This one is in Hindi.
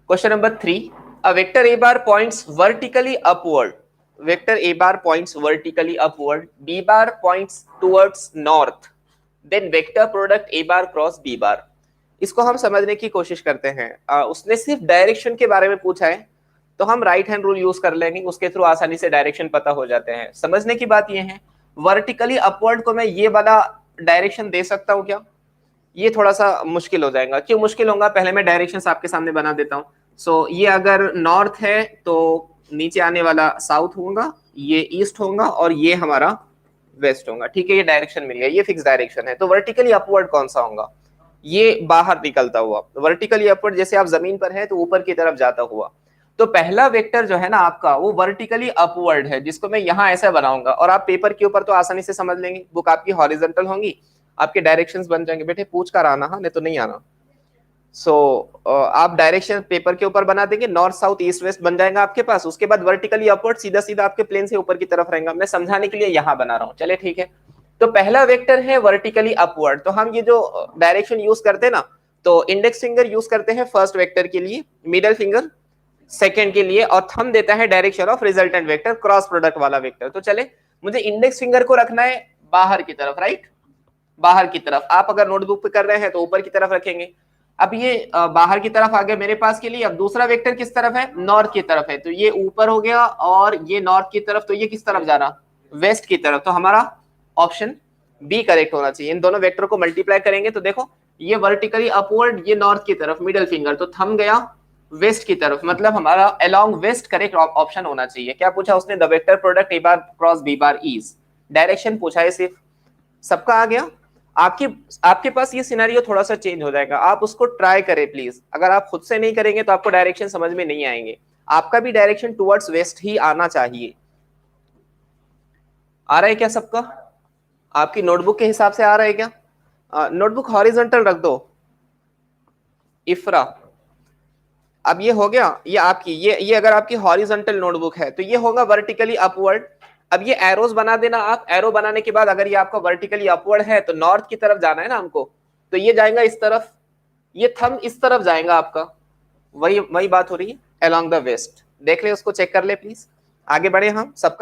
Question number 3, a vector a bar points vertically upward, vector a bar points vertically upward, b bar points towards north, then vector product a bar cross b bar। इसको हम समझने की कोशिश करते हैं। उसने सिर्फ डायरेक्शन के बारे में पूछा है, तो हम राइट हैंड रूल यूज कर लेंगे, उसके थ्रू आसानी से डायरेक्शन पता हो जाते हैं। समझने की बात यह है, वर्टिकली अपवर्ड को मैं ये वाला डायरेक्शन दे सकता हूँ क्या? ये थोड़ा सा मुश्किल हो जाएगा। क्यों मुश्किल होगा? पहले मैं डायरेक्शंस आपके सामने बना देता हूँ। सो ये अगर नॉर्थ है तो नीचे आने वाला साउथ होगा, ये ईस्ट होगा और ये हमारा वेस्ट होगा। ठीक है, ये डायरेक्शन मिल गया, ये फिक्स डायरेक्शन है। तो वर्टिकली अपवर्ड कौन सा होगा? ये बाहर निकलता हुआ। वर्टिकली अपवर्ड जैसे आप जमीन पर है तो ऊपर की तरफ जाता हुआ। तो पहला वेक्टर जो है ना आपका, वो वर्टिकली अपवर्ड है, जिसको मैं यहाँ ऐसा बनाऊंगा और आप पेपर के ऊपर तो आसानी से समझ लेंगे। बुक आपकी हॉरिजॉन्टल होंगी, आपके डायरेक्शंस बन जाएंगे। बेटे पूछ कर आना, हाँ, नहीं तो नहीं आना। सो आप डायरेक्शन पेपर के ऊपर बना देंगे, नॉर्थ साउथ ईस्ट वेस्ट बन जाएगा आपके पास। उसके बाद वर्टिकली अपवर्ड सीधा सीधा आपके प्लेन से ऊपर की तरफ रहेगा। मैं समझाने के लिए यहाँ बना रहा हूँ, चले ठीक है। तो पहला वेक्टर है वर्टिकली अपवर्ड। तो हम ये जो डायरेक्शन यूज करते हैं ना, तो इंडेक्स फिंगर यूज करते हैं फर्स्ट वेक्टर के लिए, मिडल फिंगर सेकंड के लिए, और थंब देता है direction of resultant vector, cross product वाला वेक्टर। तो चले, मुझे इंडेक्स फिंगर को रखना है बाहर की तरफ, राइट, बाहर की तरफ। आप अगर नोटबुक पे कर रहे हैं तो ऊपर की तरफ रखेंगे। अब ये बाहर की तरफ आ गया मेरे पास के लिए। अब दूसरा वेक्टर किस तरफ है? नॉर्थ की तरफ है, तो ये ऊपर हो गया और ये नॉर्थ की तरफ। तो ये किस तरफ जा रहा? वेस्ट की तरफ। तो हमारा ऑप्शन बी करेक्ट होना चाहिए। इन दोनों वेक्टर को मल्टीप्लाई करेंगे तो देखो, ये वर्टिकली अपवर्ड, ये नॉर्थ की तरफ, मिडल फिंगर, तो थंब गया वेस्ट की तरफ। मतलब हमारा अलोंग वेस्ट करेक्ट ऑप्शन होना चाहिए। क्या पूछा उसने? The vector product A bar cross B bar is, direction पूछा है सिर्फ। सबका आ गया। आपके पास ये सिनेरियो थोड़ा सा चेंज हो जाएगा, आप उसको ट्राई करें प्लीज। अगर आप खुद से नहीं करेंगे तो आपको डायरेक्शन समझ में नहीं आएंगे। आपका भी डायरेक्शन टुवर्ड्स वेस्ट ही आना चाहिए। आ रहा है क्या सबका? आपकी नोटबुक के हिसाब से आ रहा है क्या? नोटबुक हॉरिजॉन्टल रख दो इफ्रा। अब ये हो गया, ये आपकी ये अगर आपकी हॉरिजॉन्टल नोटबुक है तो ये होगा वर्टिकली अपवर्ड। अब ये एरोज बना देना आप। एरो बनाने के बाद अगर ये आपका वर्टिकली अपवर्ड है तो नॉर्थ की तरफ जाना है ना हमको, तो ये जाएगा इस तरफ, ये थंब इस तरफ जाएगा आपका। वही वही बात हो रही है, अलोंग द वेस्ट। देख ले, उसको चेक कर ले प्लीज। आगे बढ़े हम। सबका